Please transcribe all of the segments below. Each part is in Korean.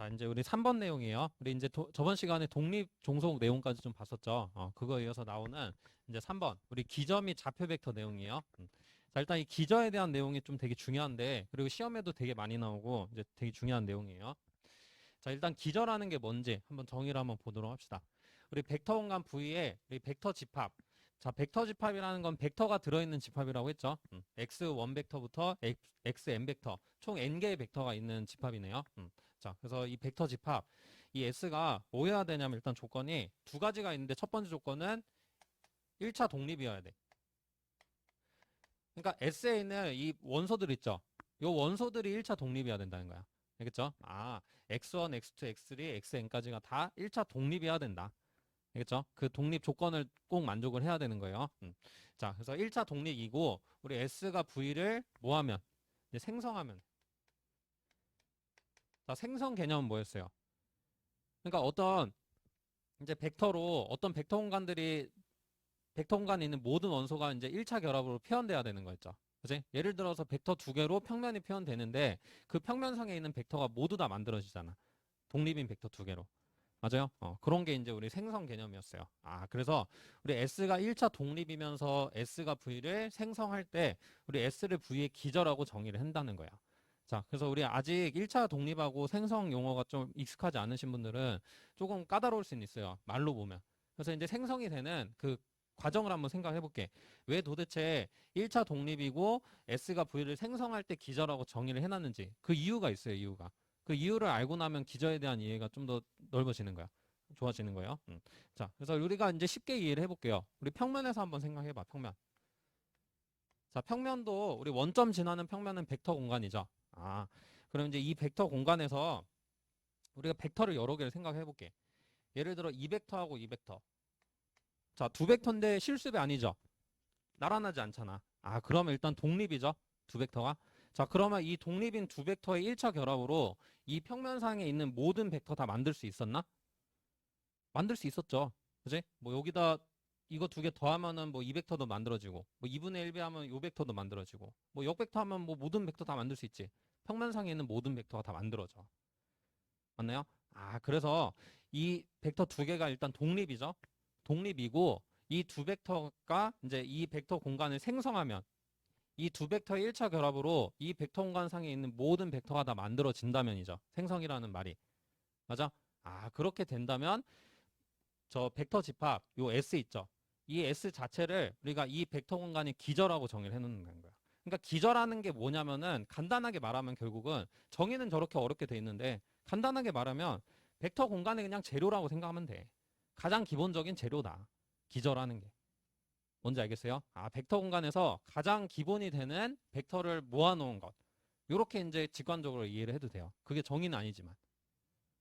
자, 이제 우리 3번 내용이에요. 우리 이제 저번 시간에 독립 종속 내용까지 좀 봤었죠. 그거에 이어서 나오는 이제 3번. 우리 기저 및 좌표 벡터 내용이에요. 자, 일단 이 기저에 대한 내용이 좀 되게 중요한데, 그리고 시험에도 되게 많이 나오고, 이제 되게 중요한 내용이에요. 자, 일단 기저라는 게 뭔지 한번 정의를 한번 보도록 합시다. 우리 벡터 공간 V에 우리 벡터 집합. 자, 벡터 집합이라는 건 벡터가 들어있는 집합이라고 했죠. x1 벡터부터 xn 벡터, 총 n개의 벡터가 있는 집합이네요. 자, 그래서 이 벡터 집합, 이 S가 뭐여야 되냐면 일단 조건이 두 가지가 있는데 첫 번째 조건은 1차 독립이어야 돼. 그러니까 S에 있는 이 원소들 있죠. 이 원소들이 1차 독립이어야 된다는 거야. 알겠죠? X1, X2, X3, Xn까지가 다 1차 독립이어야 된다. 알겠죠? 그 독립 조건을 꼭 만족을 해야 되는 거예요. 자, 그래서 1차 독립이고, 우리 S가 V를 뭐 하면? 이제 생성하면. 자, 생성 개념은 뭐였어요? 그러니까 이제 벡터로, 어떤 벡터 공간들이, 벡터 공간에 있는 모든 원소가 이제 1차 결합으로 표현돼야 되는 거였죠. 그치? 예를 들어서 벡터 두 개로 평면이 표현되는데, 그 평면상에 있는 벡터가 모두 다 만들어지잖아. 독립인 벡터 두 개로. 맞아요? 그런 게 이제 우리 생성 개념이었어요. 그래서 우리 S가 1차 독립이면서 S가 V를 생성할 때 우리 S를 V의 기저라고 정의를 한다는 거야. 자, 그래서 우리 아직 1차 독립하고 생성 용어가 좀 익숙하지 않으신 분들은 조금 까다로울 수는 있어요. 말로 보면. 그래서 이제 생성이 되는 그 과정을 한번 생각해 볼게. 왜 도대체 1차 독립이고 S가 V를 생성할 때 기저라고 정의를 해놨는지 그 이유가 있어요, 이유가. 그 이유를 알고 나면 기저에 대한 이해가 좀 더 넓어지는 거야. 좋아지는 거예요. 자, 그래서 우리가 이제 쉽게 이해를 해볼게요. 우리 평면에서 한번 생각해봐, 평면. 자, 평면도 우리 원점 지나는 평면은 벡터 공간이죠. 그럼 이제 이 벡터 공간에서 우리가 벡터를 여러 개를 생각해볼게. 예를 들어 2벡터하고 2벡터. 자, 두 벡터인데 실수배 아니죠? 나란하지 않잖아. 그러면 일단 독립이죠. 두 벡터가. 자, 그러면 이 독립인 두 벡터의 1차 결합으로 이 평면상에 있는 모든 벡터 다 만들 수 있었나? 만들 수 있었죠. 그지? 뭐 여기다 이거 두 개 더하면은 뭐 2벡터도 만들어지고, 뭐 2분의 1배 하면 요 벡터도 만들어지고, 뭐 역벡터 하면 뭐 모든 벡터 다 만들 수 있지. 평면상에 있는 모든 벡터가 다 만들어져. 맞나요? 그래서 이 벡터 두 개가 일단 독립이죠. 독립이고, 이 두 벡터가 이제 이 벡터 공간을 생성하면 이 두 벡터의 1차 결합으로 이 벡터 공간상에 있는 모든 벡터가 다 만들어진다면이죠. 생성이라는 말이. 맞아? 그렇게 된다면 저 벡터 집합, 요 S 있죠. 이 S 자체를 우리가 이 벡터 공간의 기저라고 정의를 해놓는 거야. 그러니까 기저라는 게 뭐냐면은 간단하게 말하면 결국은 정의는 저렇게 어렵게 돼 있는데 간단하게 말하면 벡터 공간의 그냥 재료라고 생각하면 돼. 가장 기본적인 재료다. 기저라는 게. 뭔지 알겠어요? 벡터 공간에서 가장 기본이 되는 벡터를 모아놓은 것. 요렇게 이제 직관적으로 이해를 해도 돼요. 그게 정의는 아니지만.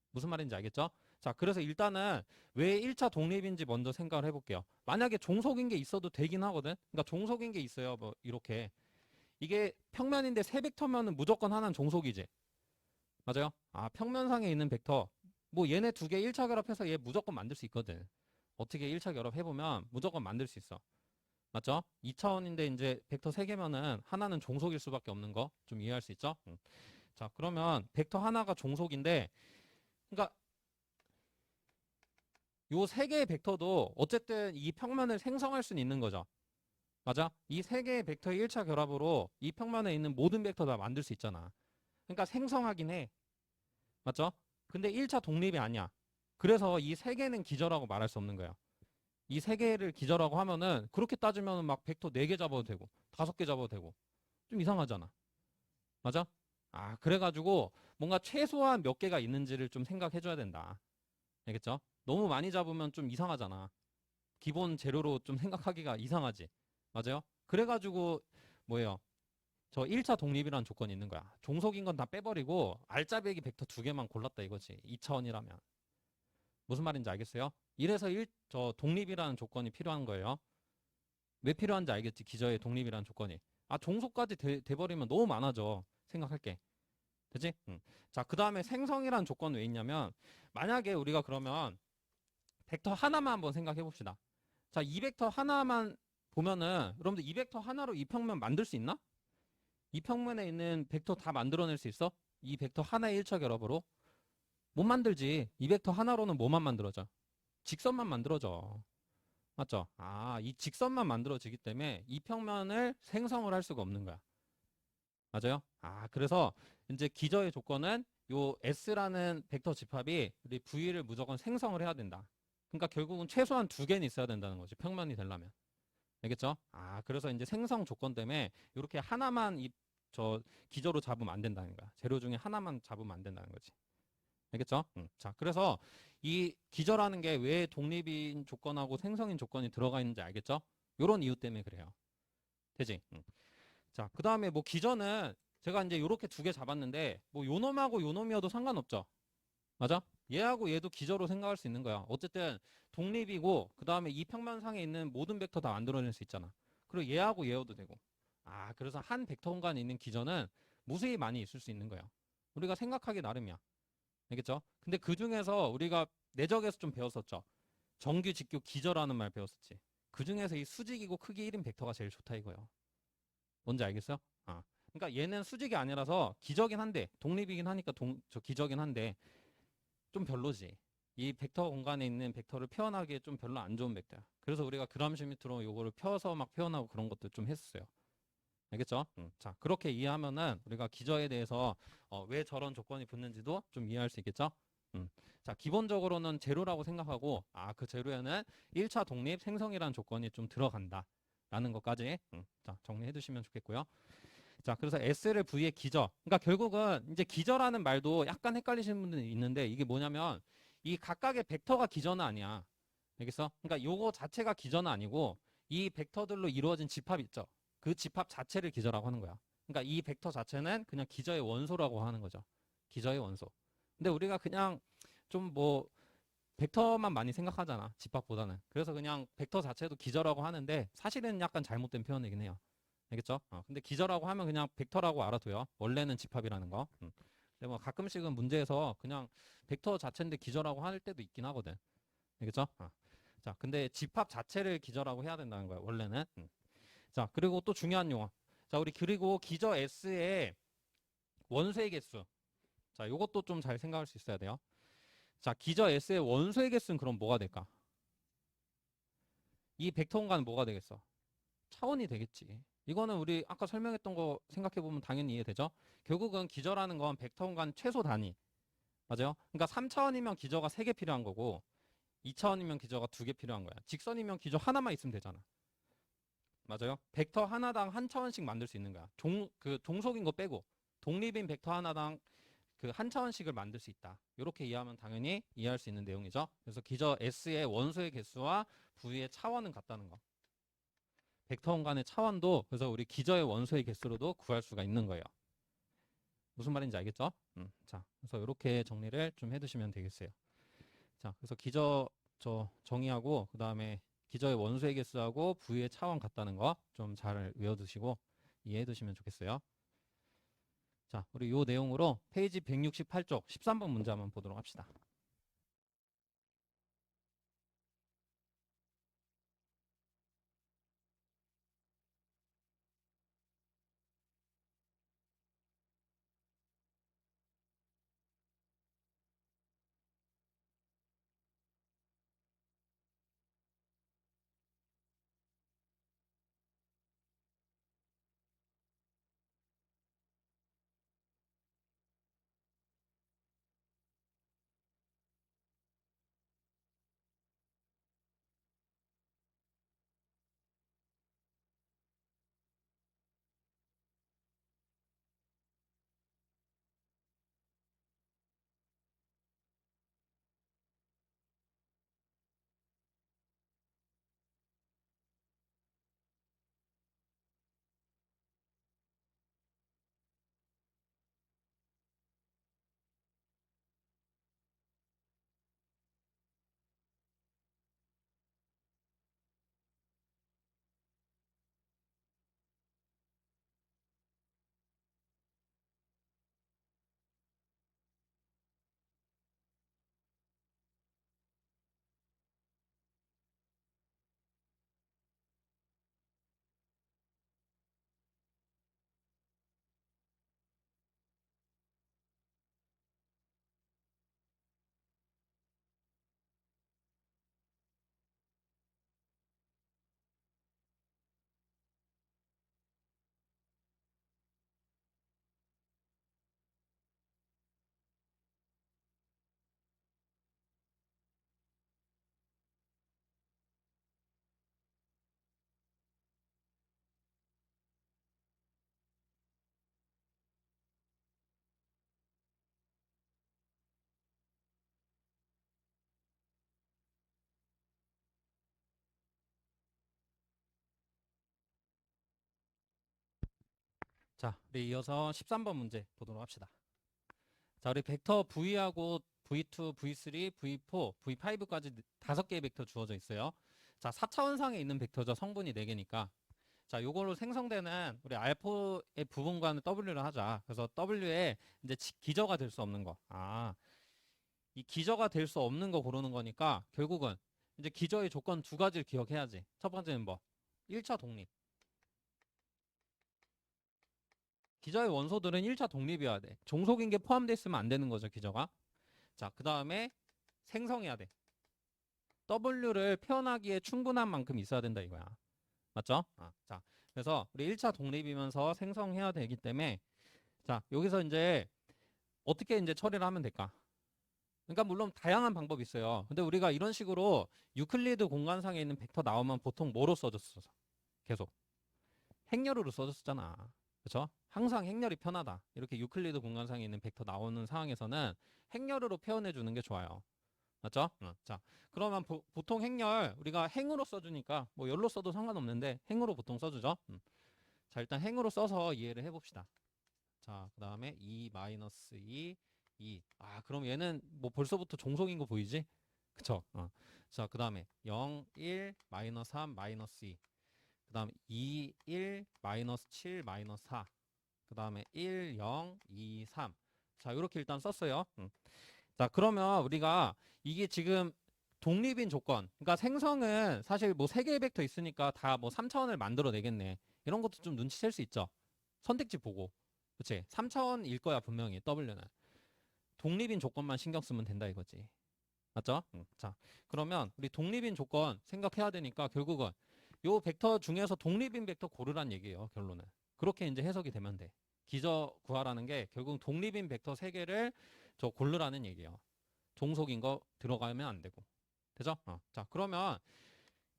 무슨 말인지 알겠죠? 자, 그래서 일단은 왜 1차 독립인지 먼저 생각을 해볼게요. 만약에 종속인 게 있어도 되긴 하거든? 그러니까 종속인 게 있어요. 뭐, 이렇게. 이게 평면인데 세 벡터면은 무조건 하나는 종속이지. 맞아요? 평면상에 있는 벡터. 뭐 얘네 두 개 1차 결합해서 얘 무조건 만들 수 있거든. 어떻게 1차 결합해보면 무조건 만들 수 있어. 맞죠? 2차원인데 이제 벡터 세개면은 하나는 종속일 수밖에 없는 거 좀 이해할 수 있죠? 자, 그러면 벡터 하나가 종속인데, 그러니까 요 세 개의 벡터도 어쨌든 이 평면을 생성할 수는 있는 거죠. 맞아? 이 세 개의 벡터의 1차 결합으로 이 평면에 있는 모든 벡터 다 만들 수 있잖아. 그러니까 생성하긴 해. 맞죠? 근데 1차 독립이 아니야. 그래서 이 세 개는 기저라고 말할 수 없는 거야. 이 세 개를 기저라고 하면은 그렇게 따지면 막 벡터 4개 잡아도 되고 5개 잡아도 되고 좀 이상하잖아. 맞아? 그래가지고 뭔가 최소한 몇 개가 있는지를 좀 생각해 줘야 된다. 알겠죠? 너무 많이 잡으면 좀 이상하잖아. 기본 재료로 좀 생각하기가 이상하지. 맞아요? 그래가지고 뭐예요? 저 1차 독립이라는 조건이 있는 거야. 종속인 건 다 빼버리고 알짜배기 벡터 두 개만 골랐다 이거지. 2차원이라면. 무슨 말인지 알겠어요? 이래서 저 독립이라는 조건이 필요한 거예요. 왜 필요한지 알겠지? 기저의 독립이라는 조건이. 종속까지 돼버리면 너무 많아져. 생각할게. 그지? 응. 자, 그 다음에 생성이라는 조건은 왜 있냐면 만약에 우리가 그러면 벡터 하나만 한번 생각해 봅시다. 자, 이 벡터 하나만 보면은 여러분들 이 벡터 하나로 이 평면 만들 수 있나? 이 평면에 있는 벡터 다 만들어낼 수 있어? 이 벡터 하나의 1차 결합으로? 못 만들지. 이 벡터 하나로는 뭐만 만들어져? 직선만 만들어져. 맞죠? 아, 이 직선만 만들어지기 때문에 이 평면을 생성을 할 수가 없는 거야. 맞아요? 아, 그래서 이제 기저의 조건은 요 S라는 벡터 집합이 우리 V를 무조건 생성을 해야 된다. 그러니까 결국은 최소한 두 개는 있어야 된다는 거지. 평면이 되려면. 알겠죠? 아, 그래서 이제 생성 조건 때문에 이렇게 하나만 저 기저로 잡으면 안 된다는 거야. 재료 중에 하나만 잡으면 안 된다는 거지. 알겠죠? 자, 그래서 이 기저라는 게 왜 독립인 조건하고 생성인 조건이 들어가 있는지 알겠죠? 요런 이유 때문에 그래요. 되지? 자, 그 다음에 뭐 기저는 제가 이제 요렇게 두 개 잡았는데 뭐 요놈하고 요놈이어도 상관없죠. 맞아? 얘하고 얘도 기저로 생각할 수 있는 거야. 어쨌든 독립이고 그 다음에 이 평면상에 있는 모든 벡터 다 만들어낼 수 있잖아. 그리고 얘하고 얘여도 되고. 아, 그래서 한 벡터 공간에 있는 기저는 무수히 많이 있을 수 있는 거야. 우리가 생각하기 나름이야. 알겠죠? 근데 그 중에서 우리가 내적에서 좀 배웠었죠. 정규, 직교, 기저라는 말 배웠었지. 그 중에서 이 수직이고 크기 1인 벡터가 제일 좋다 이거예요. 뭔지 알겠어요? 아. 그러니까 얘는 수직이 아니라서 기저긴 한데 독립이긴 하니까 저 기저긴 한데 좀 별로지. 이 벡터 공간에 있는 벡터를 표현하기에 좀 별로 안 좋은 벡터야. 그래서 우리가 그람슈미트로 요거를 펴서 막 표현하고 그런 것도 좀 했었어요. 알겠죠? 자, 그렇게 이해하면은 우리가 기저에 대해서 왜 저런 조건이 붙는지도 좀 이해할 수 있겠죠? 자, 기본적으로는 제로라고 생각하고, 아, 그 제로에는 1차 독립 생성이라는 조건이 좀 들어간다. 라는 것까지, 자, 정리해 두시면 좋겠고요. 자, 그래서 S를 V의 기저. 그러니까 결국은 이제 기저라는 말도 약간 헷갈리시는 분들이 있는데, 이게 뭐냐면, 이 각각의 벡터가 기저는 아니야. 알겠어? 그러니까 요거 자체가 기저는 아니고, 이 벡터들로 이루어진 집합 있죠? 그 집합 자체를 기저라고 하는 거야. 그러니까 이 벡터 자체는 그냥 기저의 원소라고 하는 거죠. 기저의 원소. 근데 우리가 그냥 좀 뭐 벡터만 많이 생각하잖아. 집합보다는. 그래서 그냥 벡터 자체도 기저라고 하는데 사실은 약간 잘못된 표현이긴 해요. 알겠죠? 근데 기저라고 하면 그냥 벡터라고 알아둬요. 원래는 집합이라는 거. 근데 뭐 가끔씩은 문제에서 그냥 벡터 자체인데 기저라고 할 때도 있긴 하거든. 알겠죠? 자, 근데 집합 자체를 기저라고 해야 된다는 거야. 원래는. 자, 그리고 또 중요한 용어. 자, 우리 그리고 기저 S의 원소의 개수. 자, 요것도 좀 잘 생각할 수 있어야 돼요. 자, 기저 S의 원소의 개수는 그럼 뭐가 될까? 이 벡터 공간은 뭐가 되겠어? 차원이 되겠지. 이거는 우리 아까 설명했던 거 생각해보면 당연히 이해되죠? 결국은 기저라는 건 벡터 공간 최소 단위. 맞아요? 그러니까 3차원이면 기저가 3개 필요한 거고 2차원이면 기저가 2개 필요한 거야. 직선이면 기저 하나만 있으면 되잖아. 맞아요? 벡터 하나당 한 차원씩 만들 수 있는 거야. 그 종속인 거 빼고 독립인 벡터 하나당 그 한 차원씩을 만들 수 있다. 이렇게 이해하면 당연히 이해할 수 있는 내용이죠. 그래서 기저 S의 원소의 개수와 V의 차원은 같다는 거. 벡터 공간의 차원도 그래서 우리 기저의 원소의 개수로도 구할 수가 있는 거예요. 무슨 말인지 알겠죠? 자, 그래서 이렇게 정리를 좀 해두시면 되겠어요. 자, 그래서 기저 정의하고 그 다음에 기저의 원소의 개수하고 V의 차원 같다는 거 좀 잘 외워두시고 이해해두시면 좋겠어요. 자, 우리 이 내용으로 페이지 168쪽 13번 문제 한번 보도록 합시다. 자, 우리 이어서 13번 문제 보도록 합시다. 자, 우리 벡터 V하고 V2, V3, V4, V5까지 5개의 벡터 주어져 있어요. 자, 4차원상에 있는 벡터죠. 성분이 4개니까. 자, 요걸로 생성되는 우리 알파의 부분과는 W를 하자. 그래서 W에 이제 기저가 될 수 없는 거. 이 기저가 될 수 없는 거 고르는 거니까 결국은 이제 기저의 조건 2가지를 기억해야지. 첫 번째는 뭐? 1차 독립. 기저의 원소들은 1차 독립이어야 돼. 종속인 게 포함되어 있으면 안 되는 거죠, 기저가. 자, 그 다음에 생성해야 돼. W를 표현하기에 충분한 만큼 있어야 된다 이거야. 맞죠? 자, 그래서 우리 1차 독립이면서 생성해야 되기 때문에 자, 여기서 이제 어떻게 이제 처리를 하면 될까? 그러니까 물론 다양한 방법이 있어요. 근데 우리가 이런 식으로 유클리드 공간상에 있는 벡터 나오면 보통 뭐로 써줬어? 계속 행렬으로 써줬잖아. 그렇죠? 항상 행렬이 편하다. 이렇게 유클리드 공간상에 있는 벡터 나오는 상황에서는 행렬으로 표현해 주는 게 좋아요. 맞죠? 자, 그러면 보통 행렬 우리가 행으로 써주니까 뭐 열로 써도 상관없는데 행으로 보통 써주죠. 자, 일단 행으로 써서 이해를 해봅시다. 자, 그 다음에 2-2, 2. 그럼 얘는 뭐 벌써부터 종속인 거 보이지? 그쵸? 자, 그 다음에 0, 1, 마이너스 3, 마이너스 2. 그 다음에 2, 1, 마이너스 7, 마이너스 4. 그 다음에 1, 0, 2, 3. 자, 이렇게 일단 썼어요. 자, 그러면 우리가 이게 지금 독립인 조건. 그러니까 생성은 사실 뭐 3개의 벡터 있으니까 다 뭐 3차원을 만들어내겠네. 이런 것도 좀 눈치챌 수 있죠. 선택지 보고. 그치? 3차원일 거야, 분명히. W는. 독립인 조건만 신경 쓰면 된다 이거지. 맞죠? 자, 그러면 우리 독립인 조건 생각해야 되니까 결국은 요 벡터 중에서 독립인 벡터 고르란 얘기예요, 결론은. 그렇게 이제 해석이 되면 돼. 기저 구하라는 게 결국 독립인 벡터 3개를 저 고르라는 얘기예요. 종속인 거 들어가면 안 되고. 되죠? 자, 그러면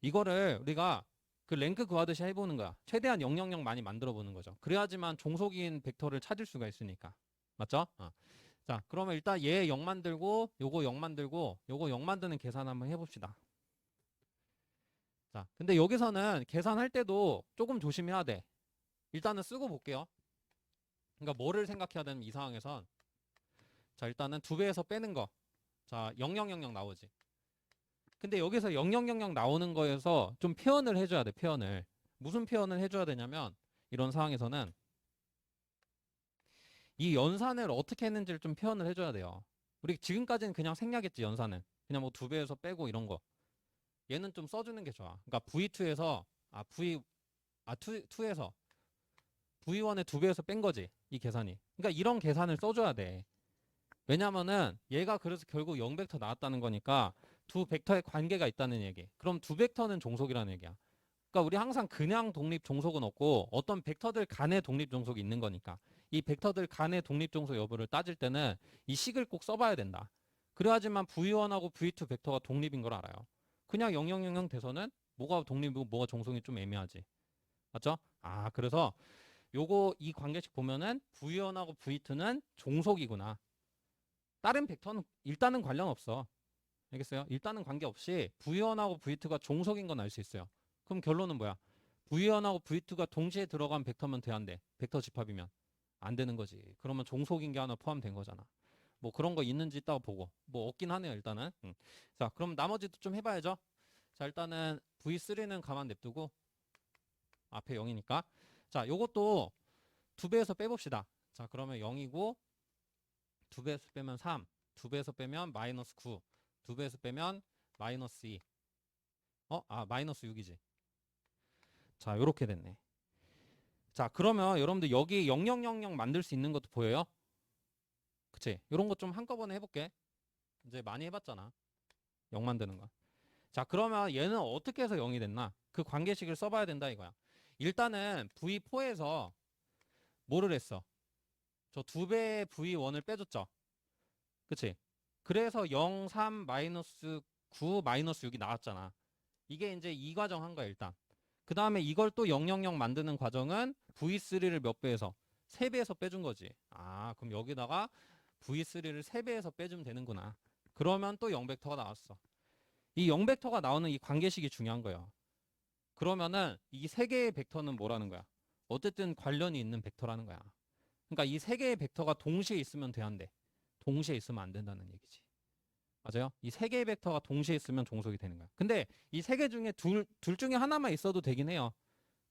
이거를 우리가 그 랭크 구하듯이 해보는 거야. 최대한 000 많이 만들어 보는 거죠. 그래야지만 종속인 벡터를 찾을 수가 있으니까. 맞죠? 자, 그러면 일단 얘 0 만들고 요거 0 만들고 요거 0 만드는 계산 한번 해봅시다. 자, 근데 여기서는 계산할 때도 조금 조심해야 돼. 일단은 쓰고 볼게요. 그러니까 뭐를 생각해야 되는 이 상황에선 자, 일단은 2배에서 빼는 거. 자, 0000 나오지. 근데 여기서 0000 나오는 거에서 좀 표현을 해줘야 돼, 표현을. 무슨 표현을 해줘야 되냐면 이런 상황에서는 이 연산을 어떻게 했는지를 좀 표현을 해줘야 돼요. 우리 지금까지는 그냥 생략했지, 연산은. 그냥 뭐 2배에서 빼고 이런 거. 얘는 좀 써주는 게 좋아. 그러니까 V2에서, V2에서 V1의 2배에서 뺀 거지, 이 계산이. 그러니까 이런 계산을 써줘야 돼. 왜냐면은 얘가 그래서 결국 0벡터 나왔다는 거니까 두 벡터의 관계가 있다는 얘기. 그럼 두 벡터는 종속이라는 얘기야. 그러니까 우리 항상 그냥 독립 종속은 없고 어떤 벡터들 간의 독립 종속이 있는 거니까 이 벡터들 간의 독립 종속 여부를 따질 때는 이 식을 꼭 써봐야 된다. 그래야지만 V1하고 V2 벡터가 독립인 걸 알아요. 그냥 0000 돼서는 뭐가 독립이고 뭐가 종속이 좀 애매하지. 맞죠? 그래서 요거 이 관계식 보면은 V1하고 V2는 종속이구나. 다른 벡터는 일단은 관련 없어. 알겠어요? 일단은 관계없이 V1하고 V2가 종속인 건 알 수 있어요. 그럼 결론은 뭐야? V1하고 V2가 동시에 들어간 벡터면 돼안돼? 벡터 집합이면 안 되는 거지. 그러면 종속인 게 하나 포함된 거잖아. 뭐 그런 거 있는지 이따가 보고. 뭐 없긴 하네요, 일단은. 자, 그럼 나머지도 좀 해봐야죠. 자, 일단은 V3는 가만 냅두고 앞에 0이니까. 자, 요것도 2배에서 빼봅시다. 자, 그러면 0이고 2배에서 빼면 3, 2배에서 빼면 마이너스 9, 2배에서 빼면 마이너스 2. 마이너스 6이지. 자, 요렇게 됐네. 자, 그러면 여러분들 여기 0000 만들 수 있는 것도 보여요? 그치? 요런 거 좀 한꺼번에 해볼게. 이제 많이 해봤잖아. 0 만드는 거. 자, 그러면 얘는 어떻게 해서 0이 됐나? 그 관계식을 써봐야 된다 이거야. 일단은 V4에서 뭐를 했어? 저 2배의 V1을 빼줬죠? 그치? 그래서 0, 3, 마이너스 9, 마이너스 6이 나왔잖아. 이게 이제 이 과정 한 거야, 일단. 그 다음에 이걸 또 000 만드는 과정은 V3를 몇 배에서? 3배에서 빼준 거지. 그럼 여기다가 V3를 3배에서 빼주면 되는구나. 그러면 또 0벡터가 나왔어. 이 0벡터가 나오는 이 관계식이 중요한 거예요. 그러면은 이 세 개의 벡터는 뭐라는 거야? 어쨌든 관련이 있는 벡터라는 거야. 그러니까 이 세 개의 벡터가 동시에 있으면 돼한대. 동시에 있으면 안 된다는 얘기지. 맞아요? 이 세 개의 벡터가 동시에 있으면 종속이 되는 거야. 근데 이 세 개 중에 둘 중에 하나만 있어도 되긴 해요.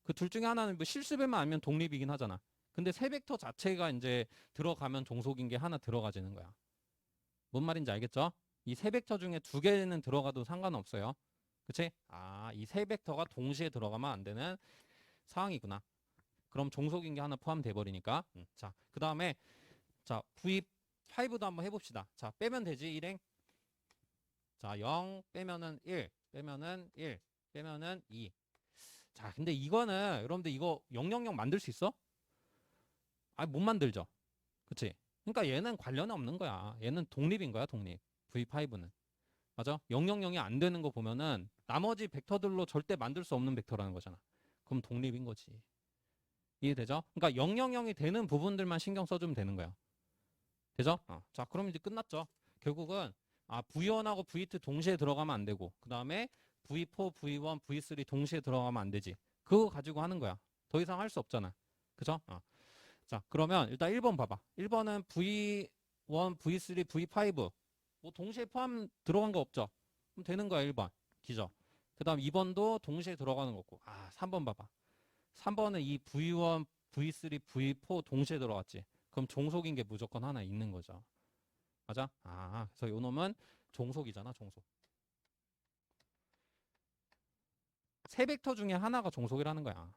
그 둘 중에 하나는 뭐 실수배만 아니면 독립이긴 하잖아. 근데 세 벡터 자체가 이제 들어가면 종속인 게 하나 들어가지는 거야. 뭔 말인지 알겠죠? 이 세 벡터 중에 두 개는 들어가도 상관없어요. 그치? 아, 이 세 벡터가 동시에 들어가면 안 되는 상황이구나. 그럼 종속인 게 하나 포함돼 버리니까. 자, 그 다음에 자 V5도 한번 해봅시다. 자, 빼면 되지. 일행. 자, 0 빼면은 1 빼면은 1 빼면은 2. 자, 근데 이거는 여러분들 이거 000 만들 수 있어? 아, 못 만들죠. 그치? 그러니까 얘는 관련이 없는 거야. 얘는 독립인 거야, 독립. V5는. 맞아? 000이 안 되는 거 보면은 나머지 벡터들로 절대 만들 수 없는 벡터라는 거잖아. 그럼 독립인 거지. 이해되죠? 그러니까 000이 되는 부분들만 신경 써주면 되는 거야. 되죠? 자, 그럼 이제 끝났죠. 결국은 V1하고 V2 동시에 들어가면 안 되고 그 다음에 V4, V1, V3 동시에 들어가면 안 되지. 그거 가지고 하는 거야. 더 이상 할 수 없잖아. 그죠? 자, 그러면 일단 1번 봐봐. 1번은 V1, V3, V5 뭐 동시에 포함 들어간 거 없죠? 그럼 되는 거야, 1번. 기죠? 그 다음 2번도 동시에 들어가는 거고. 3번 봐봐. 3번은 이 V1, V3, V4 동시에 들어갔지. 그럼 종속인 게 무조건 하나 있는 거죠. 맞아? 그래서 요 놈은 종속이잖아, 종속. 세 벡터 중에 하나가 종속이라는 거야.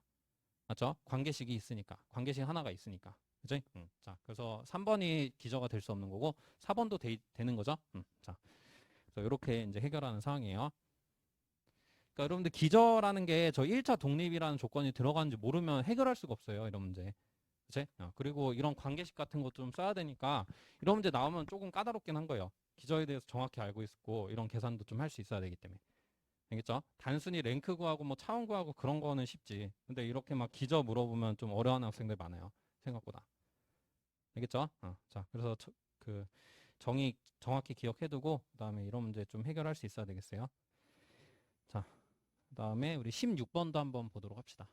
맞죠? 관계식이 있으니까. 관계식 하나가 있으니까. 그지? 자, 그래서 3번이 기저가 될 수 없는 거고 4번도 되는 거죠. 자, 그래서 이렇게 이제 해결하는 상황이에요. 그러니까 여러분들 기저라는 게 저 1차 독립이라는 조건이 들어가는지 모르면 해결할 수가 없어요. 이런 문제. 그치? 그리고 이런 관계식 같은 거 좀 써야 되니까 이런 문제 나오면 조금 까다롭긴 한 거예요. 기저에 대해서 정확히 알고 있고 이런 계산도 좀 할 수 있어야 되기 때문에. 알겠죠? 단순히 랭크 구하고 뭐 차원 구하고 그런 거는 쉽지. 근데 이렇게 막 기저 물어보면 좀 어려워하는 학생들 많아요. 생각보다. 알겠죠? 자, 그래서 그 정확히 기억해두고 그다음에 이런 문제 좀 해결할 수 있어야 되겠어요. 자, 그다음에 우리 16번도 한번 보도록 합시다.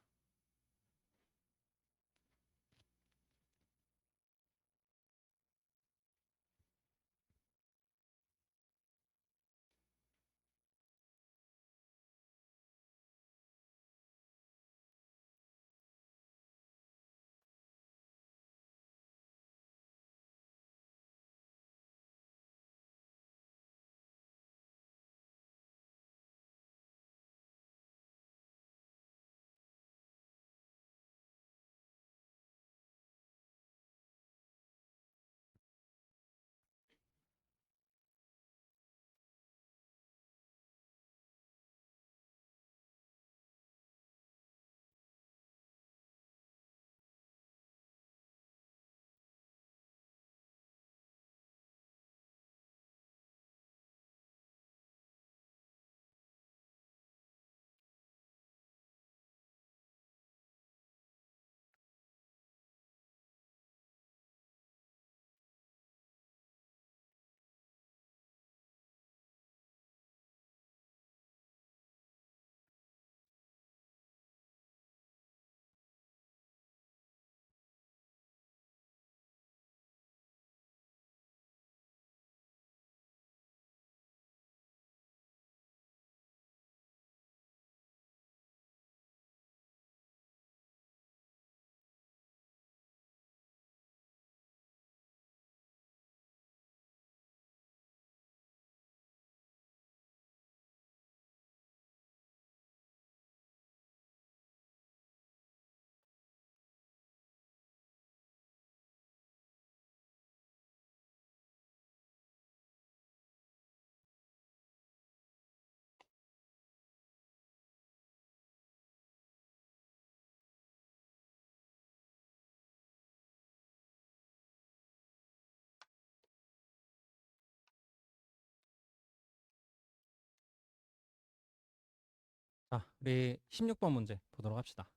자, 우리 16번 문제 보도록 합시다.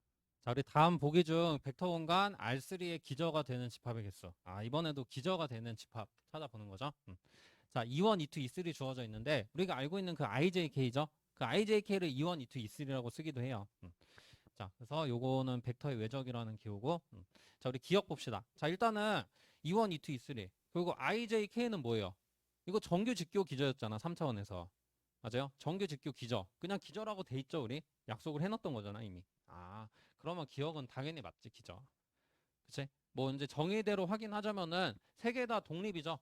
자, 우리 다음 보기 중 벡터 공간 R3의 기저가 되는 집합의 개수. 이번에도 기저가 되는 집합 찾아보는 거죠. 자, E1, E2, E3 주어져 있는데 우리가 알고 있는 그 IJK죠. 그 IJK를 E1, E2, E3라고 쓰기도 해요. 자, 그래서 요거는 벡터의 외적이라는 기호고. 자, 우리 기억 봅시다. 자, 일단은 E1, E2, E3. 그리고 IJK는 뭐예요? 이거 정규 직교 기저였잖아. 3차원에서. 맞아요? 정규 직교 기저. 그냥 기저라고 돼 있죠, 우리? 약속을 해놨던 거잖아, 이미. 아, 그러면 기억은 당연히 맞지, 기저. 그치? 뭐 이제 정의대로 확인하자면은 세 개 다 독립이죠.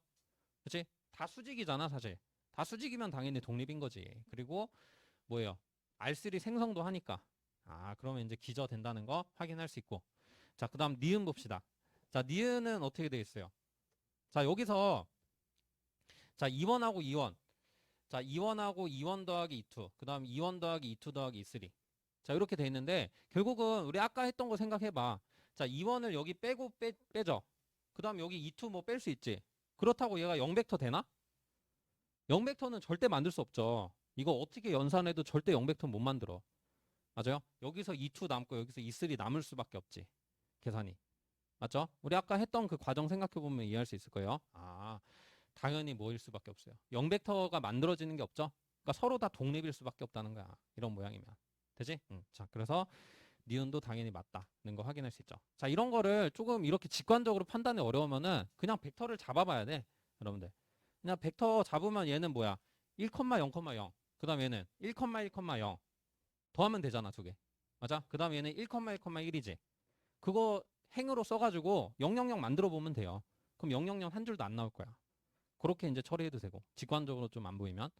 그치? 다 수직이잖아, 사실. 다 수직이면 당연히 독립인 거지. 그리고 뭐예요? R3 생성도 하니까. 아, 그러면 이제 기저 된다는 거 확인할 수 있고. 자, 그 다음 니은 봅시다. 자, 니은은 어떻게 돼 있어요? 자, 여기서 자, 2원하고 2원. 자, 2원하고 2원 더하기 2. 그 다음 2원 더하기 2 더하기 2, 3. 자, 이렇게 돼 있는데 결국은 우리 아까 했던 거 생각해봐. 자, 2원을 여기 빼고 빼죠. 그 다음 여기 2, 뭐 뺄 수 있지. 그렇다고 얘가 0벡터 되나? 0벡터는 절대 만들 수 없죠. 이거 어떻게 연산해도 절대 0벡터 못 만들어. 맞아요? 여기서 2, 남고 여기서 2, 3 남을 수밖에 없지. 계산이. 맞죠? 우리 아까 했던 그 과정 생각해보면 이해할 수 있을 거예요. 아, 당연히 뭐일 수밖에 없어요. 0벡터가 만들어지는 게 없죠? 그러니까 서로 다 독립일 수밖에 없다는 거야. 이런 모양이면. 되지? 자, 그래서 니은도 당연히 맞다는 거 확인할 수 있죠. 자, 이런 거를 조금 이렇게 직관적으로 판단이 어려우면은 그냥 벡터를 잡아봐야 돼. 여러분들. 그냥 벡터 잡으면 얘는 뭐야? 1, 0,0. 그 다음 얘는 1, 1,0. 더하면 되잖아, 두 개. 맞아? 그 다음 얘는 1, 1,1이지. 그거 행으로 써가지고 000 만들어 보면 돼요. 그럼 000 한 줄도 안 나올 거야. 그렇게 이제 처리해도 되고. 직관적으로 좀 안 보이면.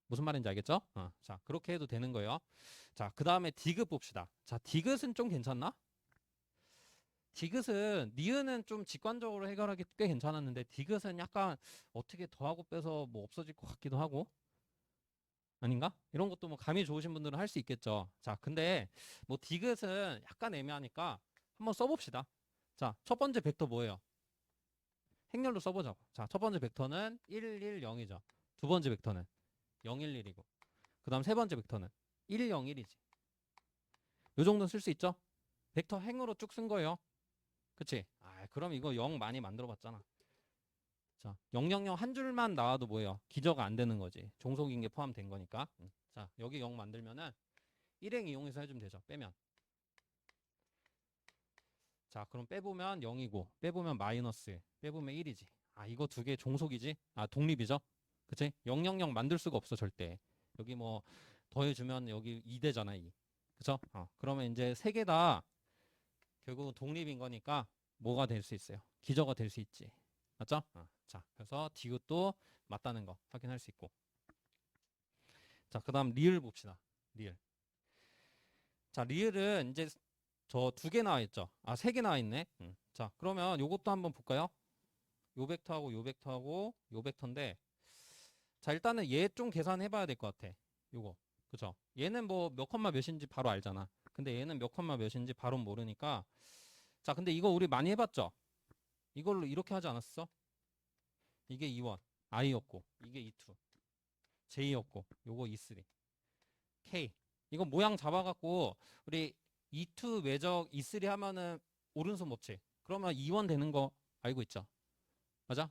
무슨 말인지 알겠죠? 자, 그렇게 해도 되는 거예요. 자, 그 다음에 디귿 봅시다. 자, 디귿은 좀 괜찮나? 디귿은, 니은은 좀 직관적으로 해결하기 꽤 괜찮았는데, 디귿은 약간 어떻게 더하고 빼서 뭐 없어질 것 같기도 하고. 아닌가? 이런 것도 뭐 감이 좋으신 분들은 할 수 있겠죠. 자, 근데 뭐 디귿은 약간 애매하니까 한번 써봅시다. 자, 첫 번째 벡터 뭐예요? 행렬로 써보자고. 자, 첫 번째 벡터는 1, 1, 0이죠. 두 번째 벡터는 0, 1, 1이고. 그 다음 세 번째 벡터는 1, 0, 1이지. 요 정도는 쓸 수 있죠? 벡터 행으로 쭉 쓴 거예요. 그치? 아, 그럼 이거 0 많이 만들어 봤잖아. 자, 000 한 줄만 나와도 뭐예요? 기저가 안 되는 거지. 종속인 게 포함된 거니까. 자, 여기 0 만들면은 1행 이용해서 해주면 되죠. 빼면. 자, 그럼 빼보면 0이고, 빼보면 마이너스, 빼보면 1이지. 아, 이거 두 개 종속이지? 아, 독립이죠? 그치? 000 만들 수가 없어, 절대. 여기 뭐, 더해주면 여기 2되잖아, 2. 그쵸? 그러면 이제 세 개 다 결국은 독립인 거니까 뭐가 될 수 있어요? 기저가 될 수 있지. 맞죠? 자, 그래서 디귿도 맞다는 거 확인할 수 있고. 자, 그 다음 리을 봅시다. 리을. 자, 리을은 이제 저 두 개 나와 있죠? 아, 세 개 나와 있네. 자, 그러면 요것도 한번 볼까요? 요 벡터하고 요 벡터하고 요 벡터인데, 자, 일단은 얘 좀 계산해 봐야 될 것 같아. 요거. 그죠? 얘는 뭐 몇 컴마 몇인지 바로 알잖아. 근데 얘는 몇 컴마 몇인지 바로 모르니까. 자, 근데 이거 우리 많이 해봤죠? 이걸로 이렇게 하지 않았어? 이게 2원, I였고, 이게 2, J였고, 요거 2, 3, K. 이거 모양 잡아갖고, 우리 2, 외적 2, 3 하면은 오른손 법칙. 그러면 2원 되는 거 알고 있죠? 맞아?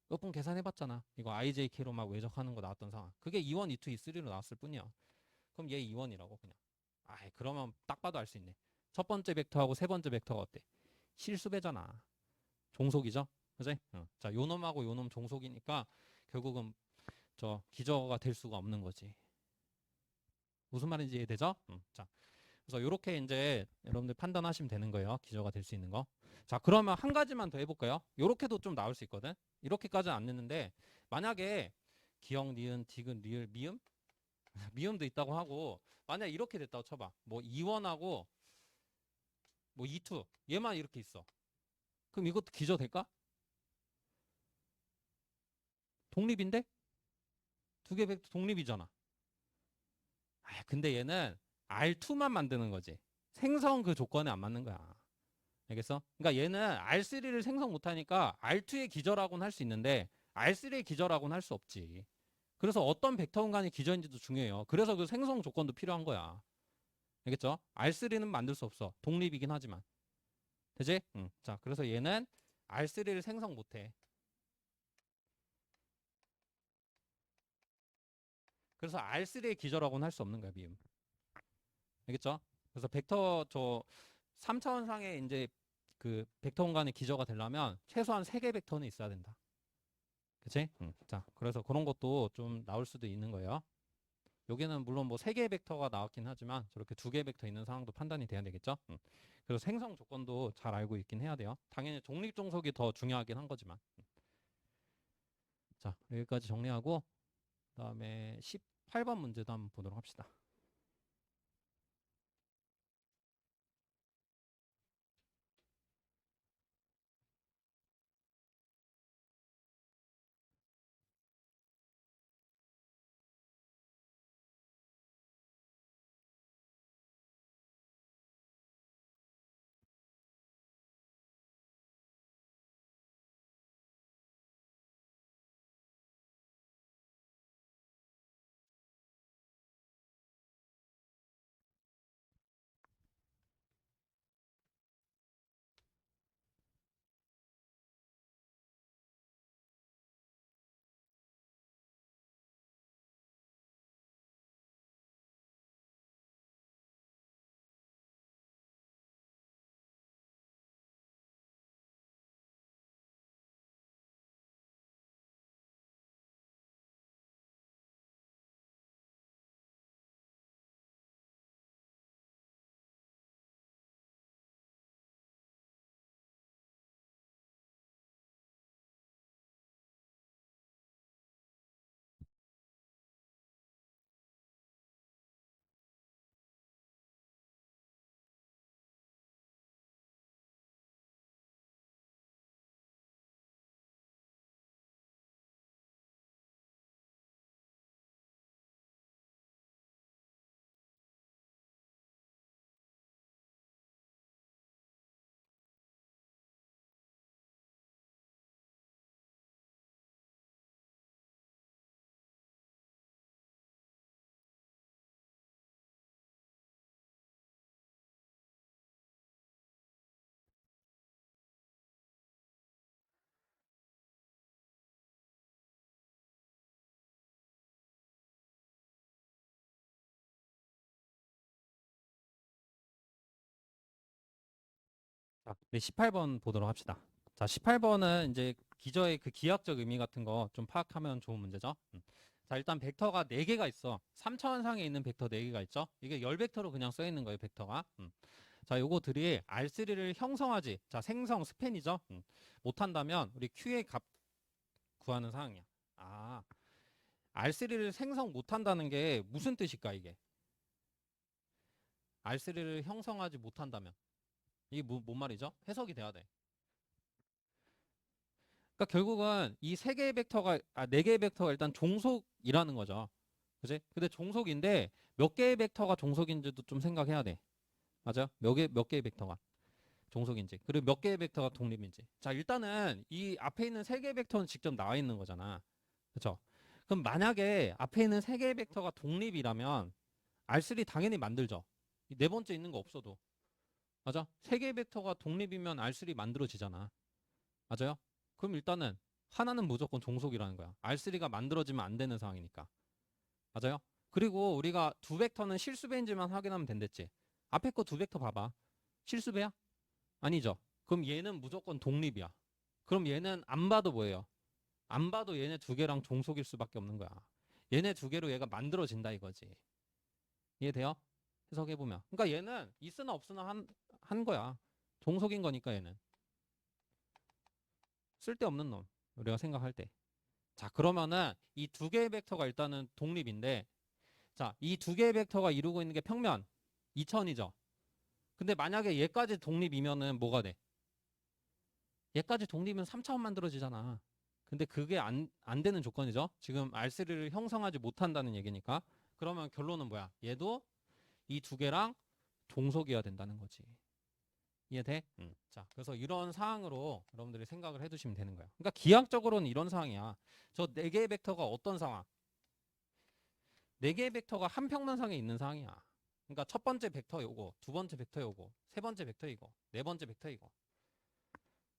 몇 번 계산해봤잖아. 이거 IJK로 막 외적하는 거 나왔던 상황. 그게 2원, 2, 2, 3로 나왔을 뿐이야. 그럼 얘 2원이라고 그냥. 아이, 그러면 딱 봐도 알 수 있네. 첫 번째 벡터하고 세 번째 벡터가 어때? 실수배잖아. 종속이죠? 그지? 자, 요놈하고 요놈 종속이니까 결국은 저 기저가 될 수가 없는 거지. 무슨 말인지 이해되죠? 자, 그래서 이렇게 이제 여러분들 판단하시면 되는 거예요. 기저가 될 수 있는 거. 자, 그러면 한 가지만 더 해볼까요? 이렇게도 좀 나올 수 있거든. 이렇게까지는 안 냈는데 만약에 기역, 니은, 디귿, 리을, 미음, 미음도 있다고 하고 만약 이렇게 됐다고 쳐봐. 뭐 2원하고 뭐 2, 얘만 이렇게 있어. 그럼 이것도 기저 될까? 독립인데? 두 개 벡터 독립이잖아. 아, 근데 얘는 R2만 만드는 거지. 생성 그 조건에 안 맞는 거야. 알겠어? 그러니까 얘는 R3를 생성 못하니까 R2의 기저라고는 할 수 있는데 R3의 기저라고는 할 수 없지. 그래서 어떤 벡터 공간이 기저인지도 중요해요. 그래서 그 생성 조건도 필요한 거야. 알겠죠? R3는 만들 수 없어. 독립이긴 하지만. 되지? 응. 자, 그래서 얘는 R3를 생성 못해. 그래서 R3의 기저라고는 할 수 없는 거야, 미음. 알겠죠? 그래서 벡터 저 3차원상의 이제 그 벡터 공간의 기저가 되려면 최소한 3개 벡터는 있어야 된다. 그치? 자, 그래서 그런 것도 좀 나올 수도 있는 거예요. 여기는 물론 뭐 3개의 벡터가 나왔긴 하지만 저렇게 2개의 벡터 있는 상황도 판단이 돼야 되겠죠? 그래서 생성 조건도 잘 알고 있긴 해야 돼요. 당연히 독립 종속이 더 중요하긴 한 거지만. 자, 여기까지 정리하고 그다음에 18번 문제도 한번 보도록 합시다. 자, 네, 18번 보도록 합시다. 자, 18번은 이제 기저의 그 기하학적 의미 같은 거 좀 파악하면 좋은 문제죠. 자, 일단 벡터가 4개가 있어. 3차원상에 있는 벡터 4개가 있죠. 이게 열 벡터로 그냥 써 있는 거예요, 벡터가. 자, 요거들이 R3를 형성하지. 자, 생성 스팬이죠. 못한다면 우리 Q의 값 구하는 상황이야. 아, R3를 생성 못한다는 게 무슨 뜻일까, 이게? R3를 형성하지 못한다면. 이게 뭔 말이죠? 해석이 돼야 돼. 그러니까 결국은 이 세 개의 벡터가 네 개의 벡터가 일단 종속이라는 거죠. 그지? 근데 종속인데 몇 개의 벡터가 종속인지도 좀 생각해야 돼. 맞아요? 몇 개의 벡터가 종속인지. 그리고 몇 개의 벡터가 독립인지. 자, 일단은 이 앞에 있는 세 개의 벡터는 직접 나와 있는 거잖아. 그렇죠? 그럼 만약에 앞에 있는 세 개의 벡터가 독립이라면 R3 당연히 만들죠. 이 네 번째 있는 거 없어도. 맞아? 세 개의 벡터가 독립이면 R3 만들어지잖아. 맞아요? 그럼 일단은 하나는 무조건 종속이라는 거야. R3가 만들어지면 안 되는 상황이니까. 맞아요? 그리고 우리가 두 벡터는 실수배인지만 확인하면 된댔지. 앞에 거 두 벡터 봐봐. 실수배야? 아니죠. 그럼 얘는 무조건 독립이야. 그럼 얘는 안 봐도 뭐예요? 안 봐도 얘네 두 개랑 종속일 수밖에 없는 거야. 얘네 두 개로 얘가 만들어진다 이거지. 이해돼요? 해석해보면. 그러니까 얘는 있으나 없으나 한 거야. 종속인 거니까 얘는. 쓸데없는 놈. 우리가 생각할 때. 자, 그러면은 이 두 개의 벡터가 일단은 독립인데, 자, 이 두 개의 벡터가 이루고 있는 게 평면 2천이죠. 근데 만약에 얘까지 독립이면은 뭐가 돼? 얘까지 독립이면 3차원 만들어지잖아. 근데 그게 안 되는 조건이죠. 지금 R3를 형성하지 못한다는 얘기니까. 그러면 결론은 뭐야? 얘도 이 두 개랑 종속이어야 된다는 거지. 이해돼? 자, 그래서 이런 상황으로 여러분들이 생각을 해두시면 되는 거야. 그러니까 기하학적으로는 이런 상황이야. 저 네 개의 벡터가 어떤 상황? 네 개의 벡터가 한 평면상에 있는 상황이야. 그러니까 첫 번째 벡터 요거, 두 번째 벡터 요거, 세 번째 벡터 이거, 네 번째 벡터 이거.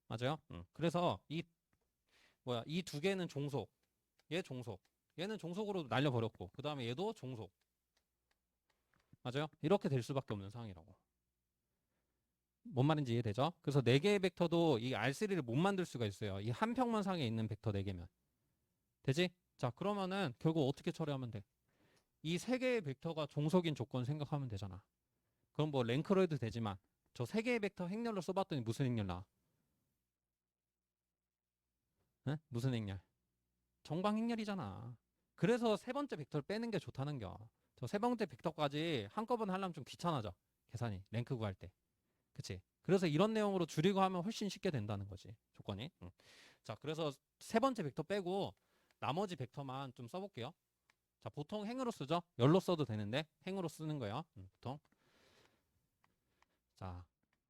맞아요? 그래서 이 두 개는 종속. 얘 종속. 얘는 종속으로 날려버렸고, 그 다음에 얘도 종속. 맞아요? 이렇게 될 수밖에 없는 상황이라고. 뭔 말인지 이해되죠? 그래서 4개의 벡터도 이 R3를 못 만들 수가 있어요. 이 한 평면상에 있는 벡터 4개면. 되지? 자, 그러면은 결국 어떻게 처리하면 돼? 이 3개의 벡터가 종속인 조건 생각하면 되잖아. 그럼 뭐 랭크로 해도 되지만 저 3개의 벡터 행렬로 써봤더니 무슨 행렬 나와? 응? 무슨 행렬? 정방 행렬이잖아. 그래서 세 번째 벡터를 빼는 게 좋다는 겨. 저 세 번째 벡터까지 한꺼번에 하려면 좀 귀찮아져. 계산이. 랭크 구할 때. 그치? 그래서 이런 내용으로 줄이고 하면 훨씬 쉽게 된다는 거지. 조건이. 응. 자, 그래서 세 번째 벡터 빼고 나머지 벡터만 좀 써볼게요. 자, 보통 행으로 쓰죠? 열로 써도 되는데 행으로 쓰는 거예요. 보통. 자,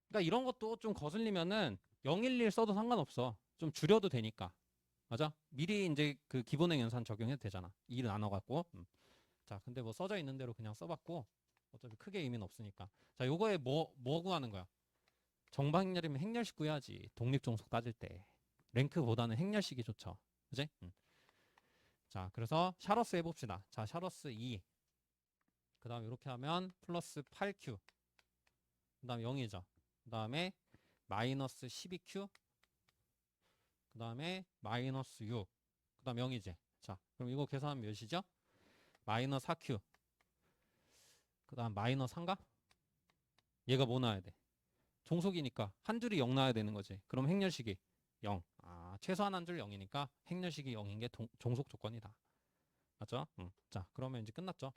그러니까 이런 것도 좀 거슬리면은 011 써도 상관없어. 좀 줄여도 되니까. 맞아? 미리 이제 그 기본행 연산 적용해도 되잖아. 2를 나눠갖고. 자, 근데 뭐 써져 있는 대로 그냥 써봤고 어차피 크게 의미는 없으니까. 자, 요거에 뭐 구하는 거야? 정방행렬이면 행렬식 구해야지. 독립종속 따질 때. 랭크보다는 행렬식이 좋죠. 그지? 자, 그래서 샤러스 해봅시다. 자, 샤러스 2. 그 다음 이렇게 하면 플러스 8Q. 그 다음 0이죠. 그 다음에 마이너스 12Q. 그 다음에 마이너스 6. 그 다음 0이지. 자, 그럼 이거 계산하면 몇이죠? 마이너스 4Q. 그 다음 마이너스 3가? 얘가 뭐 나와야 돼? 종속이니까 한 줄이 0 나와야 되는 거지. 그럼 행렬식이 0. 아, 최소한 한 줄 0이니까 행렬식이 0인 게 종속 조건이다. 맞죠? 자, 그러면 이제 끝났죠.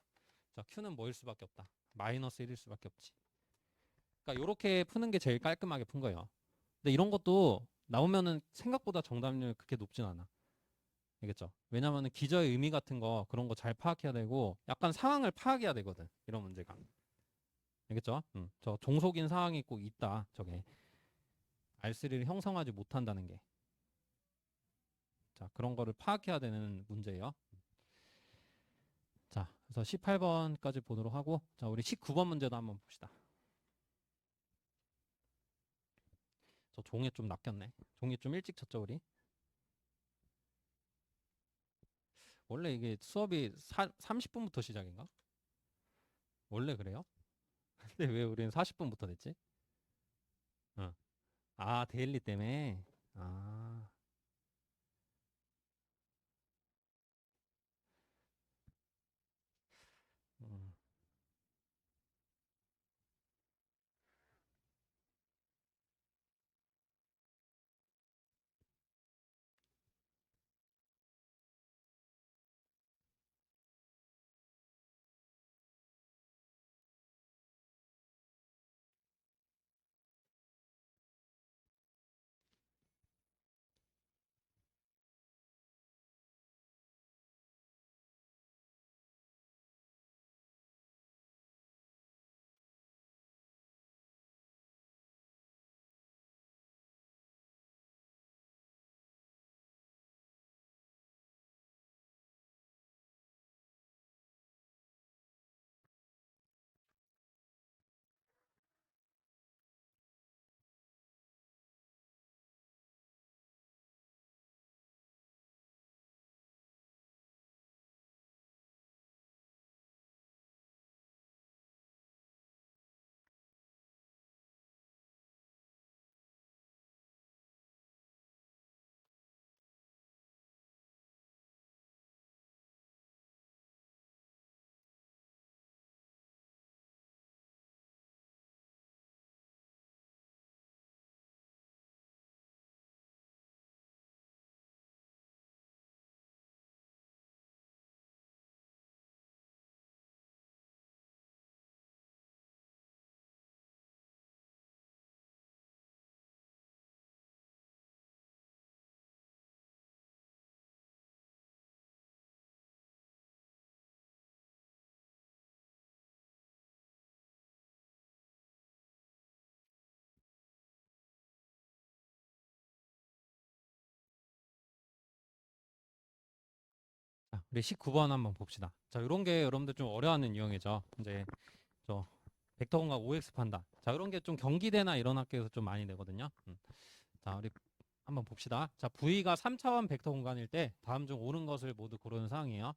자, Q는 뭐일 수밖에 없다. 마이너스 1일 수밖에 없지. 그러니까 이렇게 푸는 게 제일 깔끔하게 푼 거예요. 근데 이런 것도 나오면은 생각보다 정답률 그렇게 높진 않아. 알겠죠? 왜냐면은 기저의 의미 같은 거 그런 거 잘 파악해야 되고 약간 상황을 파악해야 되거든. 이런 문제가. 알겠죠? 저 종속인 상황이 꼭 있다. 저게 R3를 형성하지 못한다는 게. 자, 그런 거를 파악해야 되는 문제예요. 자, 그래서 18번까지 보도록 하고 자, 우리 19번 문제도 한번 봅시다. 저 종이 좀 낚였네. 종이 좀 일찍 쳤죠, 우리? 원래 이게 수업이 30분부터 시작인가? 원래 그래요? 근데 왜 우리는 40분부터 됐지? 어. 아, 데일리 때문에? 아, 음. 자, 우리 19번 한번 봅시다. 자, 이런 게 여러분들 좀 어려워하는 유형이죠. 이제 저 벡터 공간 OX 판단. 자, 이런 게 좀 경기대나 이런 학교에서 좀 많이 내거든요. 자, 우리 한번 봅시다. 자, V가 3차원 벡터 공간일 때 다음 중 옳은 것을 모두 고르는 상황이에요.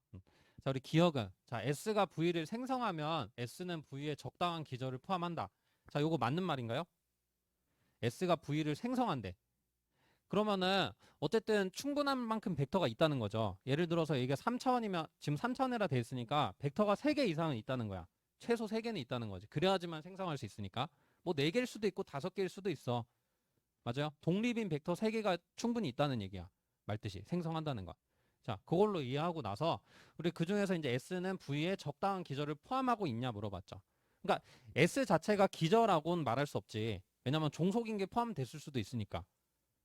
자, 우리 기억은 자, S가 V를 생성하면 S는 V에 적당한 기저를 포함한다. 자, 요거 맞는 말인가요? S가 V를 생성한대. 그러면은 어쨌든 충분한 만큼 벡터가 있다는 거죠. 예를 들어서 이게 3차원이면 지금 3차원이라 돼 있으니까 벡터가 3개 이상은 있다는 거야. 최소 3개는 있다는 거지. 그래야지만 생성할 수 있으니까. 뭐 4개일 수도 있고 5개일 수도 있어. 맞아요? 독립인 벡터 3개가 충분히 있다는 얘기야. 말뜻이 생성한다는 거. 자, 그걸로 이해하고 나서 우리 그중에서 이제 S는 V에 적당한 기저를 포함하고 있냐 물어봤죠. 그러니까 S 자체가 기저라고는 말할 수 없지. 왜냐면 종속인 게 포함됐을 수도 있으니까.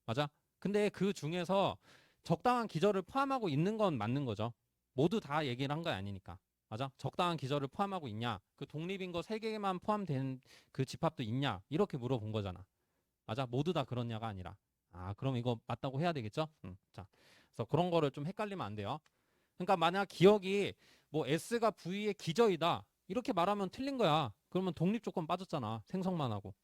맞아? 근데 그 중에서 적당한 기저를 포함하고 있는 건 맞는 거죠. 모두 다 얘기를 한 거 아니니까. 맞아? 적당한 기저를 포함하고 있냐? 그 독립인 거 3개만 포함된 그 집합도 있냐? 이렇게 물어본 거잖아. 맞아? 모두 다 그렇냐가 아니라. 아, 그럼 이거 맞다고 해야 되겠죠? 자, 그래서 그런 거를 좀 헷갈리면 안 돼요. 그러니까 만약 기억이 뭐 S가 V의 기저이다. 이렇게 말하면 틀린 거야. 그러면 독립 조건 빠졌잖아. 생성만 하고.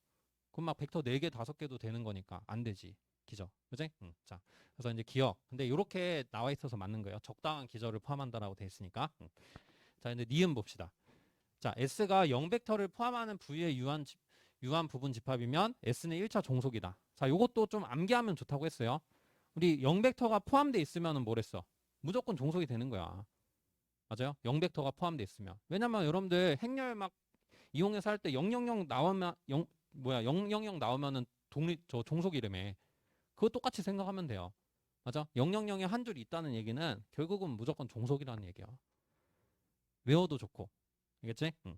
그럼 막 벡터 4개, 5개도 되는 거니까 안 되지. 기저. 그지? 자, 그래서 이제 기억. 근데 이렇게 나와 있어서 맞는 거예요. 적당한 기저를 포함한다라고 돼 있으니까. 자, 이제 니은 봅시다. 자, S가 0벡터를 포함하는 V의 유한 부분 집합이면 S는 1차 종속이다. 자, 요것도 좀 암기하면 좋다고 했어요. 우리 0벡터가 포함돼 있으면은 뭐랬어? 무조건 종속이 되는 거야. 맞아요? 0벡터가 포함돼 있으면. 왜냐면 여러분들 행렬 막 이용해서 할 때 000 나오면 000 나오면은 독립 저 종속 이름에 그거 똑같이 생각하면 돼요. 맞아? 000에 한 줄 있다는 얘기는 결국은 무조건 종속이라는 얘기야. 외워도 좋고. 알겠지? 응.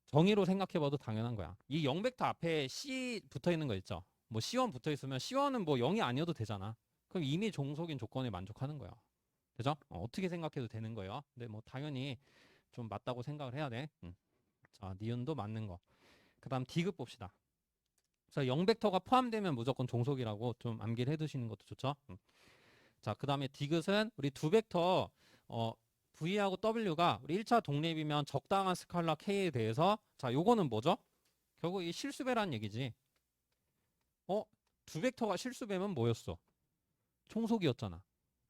정의로 생각해봐도 당연한 거야. 이 0벡터 앞에 C 붙어 있는 거 있죠? 뭐 C1 붙어 있으면 C1은 뭐 0이 아니어도 되잖아. 그럼 이미 종속인 조건에 만족하는 거야. 그죠? 떻게 생각해도 되는 거예요. 근데 뭐 당연히 좀 맞다고 생각을 해야 돼. 자, 니은도 맞는 거. 그 다음 디귿 봅시다. 그래서 0벡터가 포함되면 무조건 종속이라고 좀 암기를 해두시는 것도 좋죠. 자, 그 다음에 디귿은 우리 두 벡터 V하고 W가 우리 1차 독립이면 적당한 스칼라 K에 대해서 자, 요거는 뭐죠? 결국 이 실수배란 얘기지. 두 벡터가 실수배면 뭐였어? 총속이었잖아.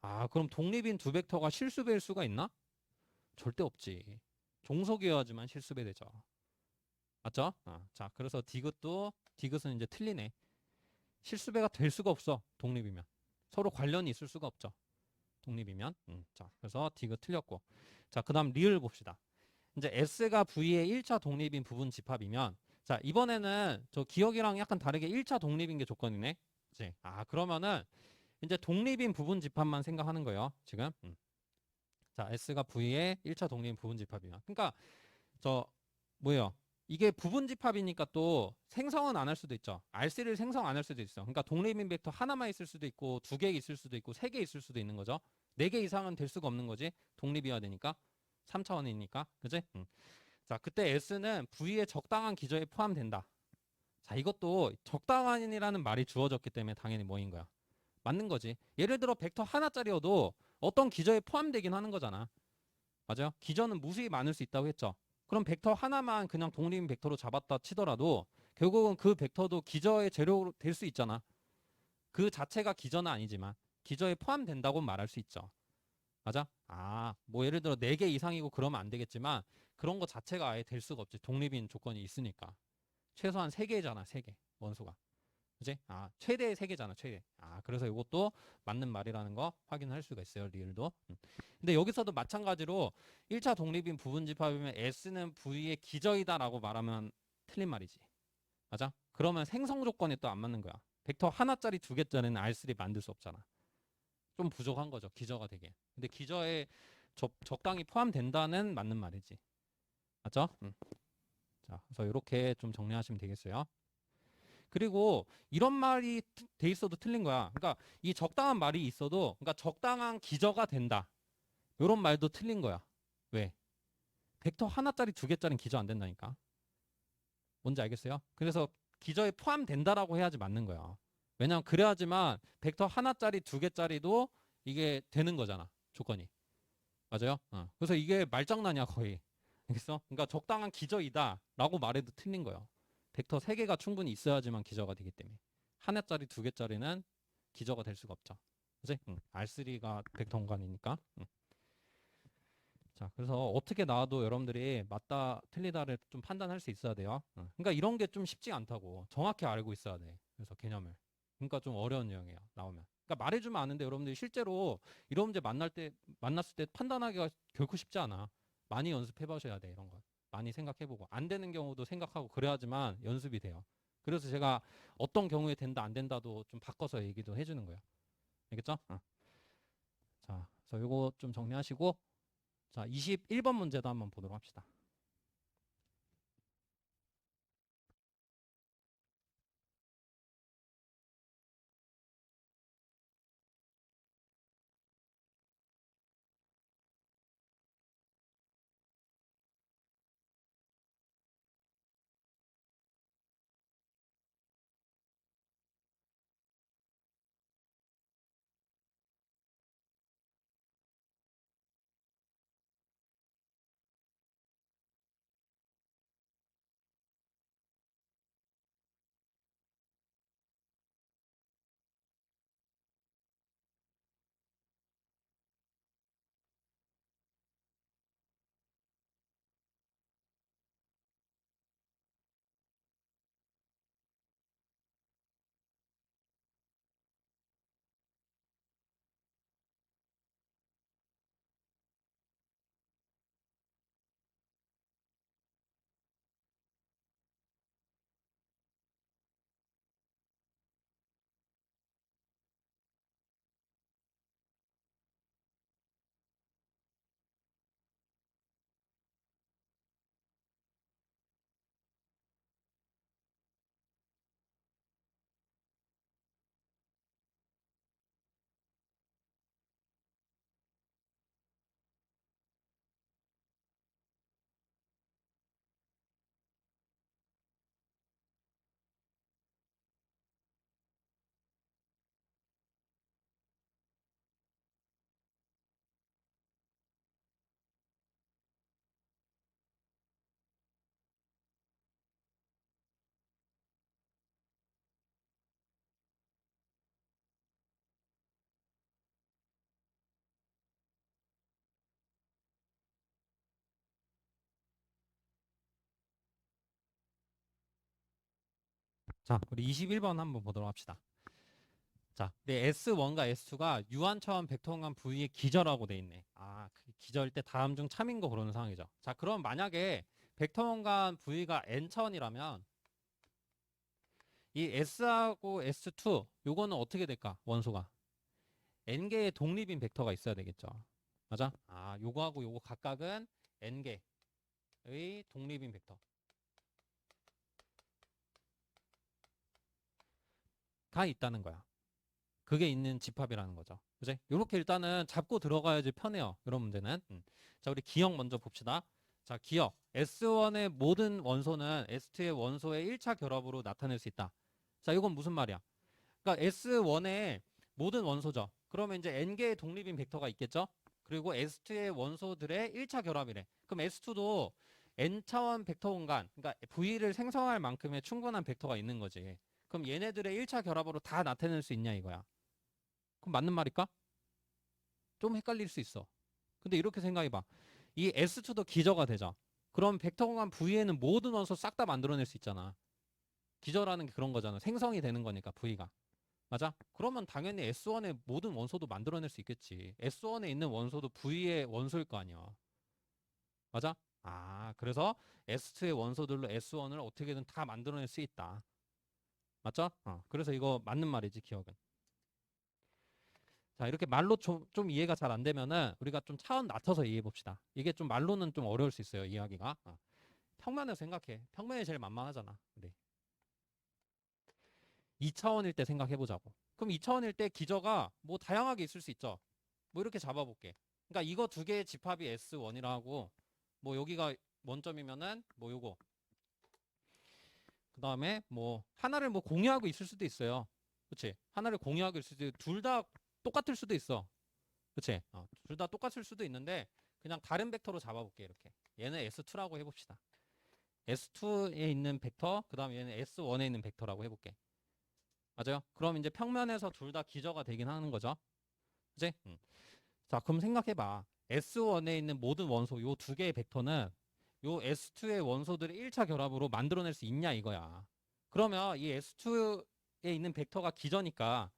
아, 그럼 독립인 두 벡터가 실수배일 수가 있나? 절대 없지. 종속이어야지만 실수배 되죠. 맞죠? 자, 그래서 디귿은 이제 틀리네. 실수배가 될 수가 없어. 독립이면. 서로 관련이 있을 수가 없죠. 독립이면. 자, 그래서 디귿 틀렸고. 자, 그 다음 리을 봅시다. 이제 S가 V의 1차 독립인 부분 집합이면 자, 이번에는 저 기억이랑 약간 다르게 1차 독립인 게 조건이네. 그치? 그러면은 이제 독립인 부분 집합만 생각하는 거예요. 지금. 자, S가 V의 1차 독립인 부분 집합이면. 그러니까 저 뭐예요? 이게 부분 집합이니까 또 생성은 안 할 수도 있죠. RC를 생성 안 할 수도 있어. 그러니까 독립인 벡터 하나만 있을 수도 있고 2개 있을 수도 있고 3개 있을 수도 있는 거죠. 4개 이상은 될 수가 없는 거지. 독립이어야 되니까. 3차원이니까. 그지? 자, 그때 S는 V의 적당한 기저에 포함된다. 자, 이것도 적당한이라는 말이 주어졌기 때문에 당연히 뭐인 거야. 맞는 거지. 예를 들어 벡터 하나짜리여도 어떤 기저에 포함되긴 하는 거잖아. 맞아요? 기저는 무수히 많을 수 있다고 했죠. 그럼 벡터 하나만 그냥 독립 벡터로 잡았다 치더라도 결국은 그 벡터도 기저의 재료로 될 수 있잖아. 그 자체가 기저는 아니지만 기저에 포함된다고 말할 수 있죠. 맞아? 뭐 예를 들어 4개 이상이고 그러면 안 되겠지만 그런 거 자체가 아예 될 수가 없지. 독립인 조건이 있으니까. 최소한 3개잖아, 3개. 원소가. 그지? 최대 3개잖아, 최대. 그래서 이것도 맞는 말이라는 거 확인할 수가 있어요, 리을도. 근데 여기서도 마찬가지로 1차 독립인 부분 집합이면 S는 V의 기저이다라고 말하면 틀린 말이지. 맞아? 그러면 생성 조건이 또 안 맞는 거야. 벡터 하나짜리 2개짜리는 R3 만들 수 없잖아. 좀 부족한 거죠, 기저가 되게. 근데 기저에 적당히 포함된다는 맞는 말이지. 맞죠? 자, 그래서 이렇게 좀 정리하시면 되겠어요. 그리고 이런 말이 돼 있어도 틀린 거야. 그러니까 이 적당한 말이 있어도, 그러니까 적당한 기저가 된다. 이런 말도 틀린 거야. 왜? 벡터 하나짜리 2개짜리는 기저 안 된다니까. 뭔지 알겠어요? 그래서 기저에 포함된다라고 해야지 맞는 거야. 왜냐면 그래야지만 벡터 하나짜리 2개짜리도 이게 되는 거잖아. 조건이. 맞아요? 그래서 이게 말장난이야 거의. 알겠어? 그러니까 적당한 기저이다라고 말해도 틀린 거예요. 벡터 3개가 충분히 있어야지만 기저가 되기 때문에. 하나짜리 2개짜리는 기저가 될 수가 없죠. 그지? R3가 벡터 공간이니까. 자, 그래서 어떻게 나와도 여러분들이 맞다, 틀리다를 좀 판단할 수 있어야 돼요. 그러니까 이런 게 좀 쉽지 않다고. 정확히 알고 있어야 돼. 그래서 개념을. 그러니까 좀 어려운 내용이에요. 나오면. 그러니까 말해주면 아는데 여러분들이 실제로 이런 문제 만났을 때 판단하기가 결코 쉽지 않아. 많이 연습해 보셔야 돼, 이런 거. 많이 생각해 보고. 안 되는 경우도 생각하고 그래야지만 연습이 돼요. 그래서 제가 어떤 경우에 된다, 안 된다도 좀 바꿔서 얘기도 해주는 거예요. 알겠죠? 자, 그래서 이거 좀 정리하시고, 자, 21번 문제도 한번 보도록 합시다. 자, 우리 21번 한번 보도록 합시다. 자, 네, S1과 S2가 유한차원 벡터공간 V의 기저라고 돼 있네. 아, 그 기저일 때 다음 중 참인 거 그러는 상황이죠. 자, 그럼 만약에 벡터공간 V가 N차원이라면 이 S하고 S2 요거는 어떻게 될까? 원소가 N개의 독립인 벡터가 있어야 되겠죠. 맞아? 아, 요거하고 요거 각각은 N개의 독립인 벡터가 있다는 거야. 그게 있는 집합이라는 거죠. 그지? 이렇게 일단은 잡고 들어가야지 편해요. 이런 문제는. 자, 우리 기억 먼저 봅시다. 자, 기억. S1의 모든 원소는 S2의 원소의 1차 결합으로 나타낼 수 있다. 자, 이건 무슨 말이야? 그러니까 S1의 모든 원소죠. 그러면 이제 N개의 독립인 벡터가 있겠죠? 그리고 S2의 원소들의 1차 결합이래. 그럼 S2도 N차원 벡터 공간, 그러니까 V를 생성할 만큼의 충분한 벡터가 있는 거지. 그럼 얘네들의 1차 결합으로 다 나타낼 수 있냐 이거야. 그럼 맞는 말일까? 좀 헷갈릴 수 있어. 근데 이렇게 생각해봐. 이 S2도 기저가 되죠. 그럼 벡터 공간 V에는 모든 원소 싹 다 만들어낼 수 있잖아. 기저라는 게 그런 거잖아. 생성이 되는 거니까 V가. 맞아? 그러면 당연히 S1의 모든 원소도 만들어낼 수 있겠지. S1에 있는 원소도 V의 원소일 거 아니야. 맞아? 아, 그래서 S2의 원소들로 S1을 어떻게든 다 만들어낼 수 있다. 맞죠? 그래서 이거 맞는 말이지, 기억은. 자, 이렇게 말로 좀 이해가 잘 안 되면은 우리가 좀 차원 낮춰서 이해해 봅시다. 이게 좀 말로는 좀 어려울 수 있어요, 이해하기가. 평면에서 생각해. 평면이 제일 만만하잖아. 네. 2차원일 때 생각해 보자고. 그럼 2차원일 때 기저가 뭐 다양하게 있을 수 있죠. 뭐 이렇게 잡아볼게. 그러니까 이거 두 개의 집합이 S1이라고 뭐 여기가 원점이면은 뭐 요거. 그 다음에 뭐 하나를 뭐 공유하고 있을 수도 있어요. 그치? 하나를 공유하고 있을 수도 있고 둘 다 똑같을 수도 있어. 그치? 둘 다 똑같을 수도 있는데 그냥 다른 벡터로 잡아볼게 이렇게. 얘는 S2라고 해봅시다. S2에 있는 벡터, 그 다음 얘는 S1에 있는 벡터라고 해볼게. 맞아요? 그럼 이제 평면에서 둘 다 기저가 되긴 하는 거죠. 그치? 자, 그럼 생각해봐. S1에 있는 모든 원소 요 두 개의 벡터는 요 S2의 원소들의 1차 결합으로 만들어낼 수 있냐 이거야. 그러면 이 S2에 있는 벡터가 기저니까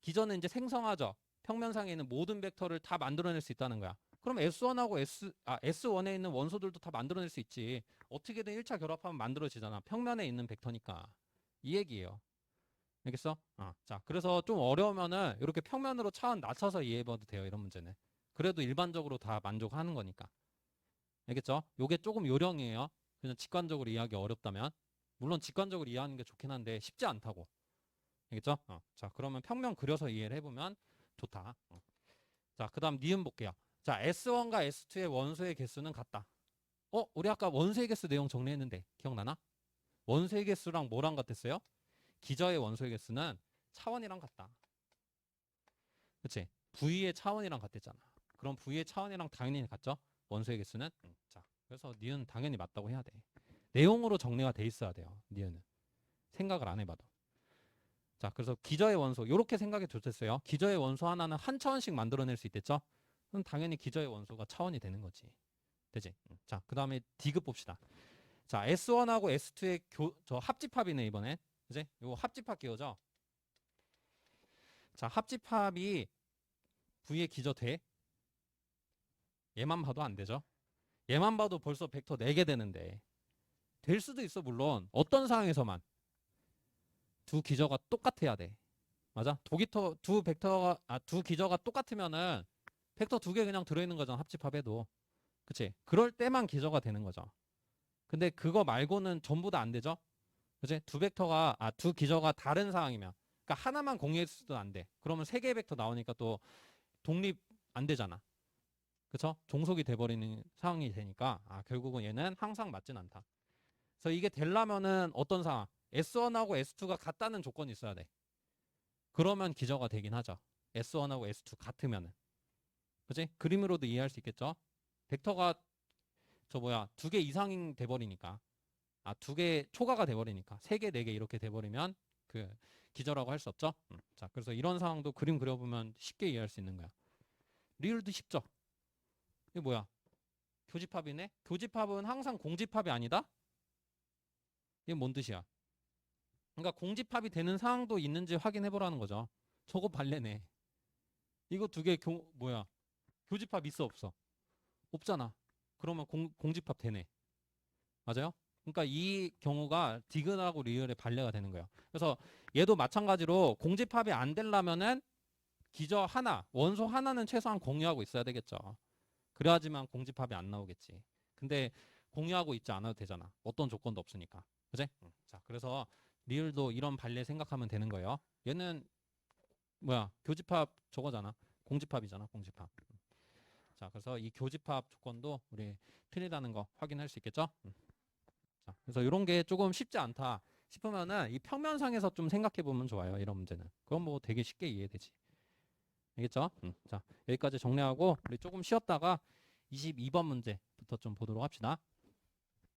기저는 이제 생성하죠. 평면상에 있는 모든 벡터를 다 만들어낼 수 있다는 거야. 그럼 S1하고 S1에 있는 원소들도 다 만들어낼 수 있지. 어떻게든 1차 결합하면 만들어지잖아. 평면에 있는 벡터니까. 이 얘기예요. 알겠어? 자, 그래서 좀 어려우면은 이렇게 평면으로 차원 낮춰서 이해해봐도 돼요. 이런 문제는. 그래도 일반적으로 다 만족하는 거니까. 알겠죠? 요게 조금 요령이에요. 그냥 직관적으로 이해하기 어렵다면. 물론 직관적으로 이해하는 게 좋긴 한데 쉽지 않다고. 알겠죠? 자, 그러면 평면 그려서 이해를 해보면 좋다. 자, 그 다음 니은 볼게요. 자, S1과 S2의 원소의 개수는 같다. 우리 아까 원소의 개수 내용 정리했는데 기억나나? 원소의 개수랑 뭐랑 같았어요? 기저의 원소의 개수는 차원이랑 같다. 그치? V의 차원이랑 같았잖아. 그럼 V의 차원이랑 당연히 같죠? 원소의 개수는? 자, 그래서 니은 당연히 맞다고 해야 돼. 내용으로 정리가 돼 있어야 돼요. 니은은. 생각을 안 해봐도. 자, 그래서 기저의 원소 이렇게 생각이 좋겠어요. 기저의 원소 하나는 한 차원씩 만들어낼 수 있겠죠? 그럼 당연히 기저의 원소가 차원이 되는 거지. 되지? 자, 그 다음에 D급 봅시다. 자, S1하고 S2의 저 합집합이네 이번엔. 그지? 요 합집합 기호죠? 자, 합집합이 V의 기저 돼? 얘만 봐도 안 되죠? 얘만 봐도 벌써 벡터 4개 되는데 될 수도 있어. 물론 어떤 상황에서만 두 기저가 똑같아야 돼. 맞아? 두 기저가 똑같으면은 벡터 2개 그냥 들어있는 거잖아. 합집합에도. 그치? 그럴 때만 기저가 되는 거죠. 근데 그거 말고는 전부 다 안 되죠? 그치? 두 기저가 다른 상황이면. 그러니까 하나만 공유했을 때도 안 돼. 그러면 3개의 벡터 나오니까 또 독립 안 되잖아. 그쵸? 종속이 돼버리는 상황이 되니까 결국은 얘는 항상 맞진 않다. 그래서 이게 되려면은 어떤 상황? S1하고 S2가 같다는 조건이 있어야 돼. 그러면 기저가 되긴 하죠. S1하고 S2 같으면은. 그치? 그림으로도 이해할 수 있겠죠? 벡터가 2개 이상이 돼버리니까. 2개 초과가 돼버리니까. 3개, 4개 이렇게 돼버리면 그 기저라고 할 수 없죠? 자, 그래서 이런 상황도 그림 그려보면 쉽게 이해할 수 있는 거야. 리을도 쉽죠? 이게 뭐야? 교집합이네? 교집합은 항상 공집합이 아니다? 이게 뭔 뜻이야? 그러니까 공집합이 되는 상황도 있는지 확인해 보라는 거죠. 저거 발레네. 이거 2개 교집합 있어 없어? 없잖아. 그러면 공집합 되네. 맞아요? 그러니까 이 경우가 디귿하고 리을의 발레가 되는 거예요. 그래서 얘도 마찬가지로 공집합이 안 되려면은 기저 하나, 원소 하나는 최소한 공유하고 있어야 되겠죠. 그래야지만 공집합이 안 나오겠지. 근데 공유하고 있지 않아도 되잖아. 어떤 조건도 없으니까. 그지? 자, 그래서 리을도 이런 발레 생각하면 되는 거예요. 얘는 교집합 저거잖아. 공집합이잖아. 공집합. 자, 그래서 이 교집합 조건도 우리 틀리다는 거 확인할 수 있겠죠? 자, 그래서 이런 게 조금 쉽지 않다 싶으면은 이 평면상에서 좀 생각해 보면 좋아요. 이런 문제는. 그건 뭐 되게 쉽게 이해되지. 알겠죠? 자, 여기까지 정리하고 우리 조금 쉬었다가 22번 문제부터 좀 보도록 합시다.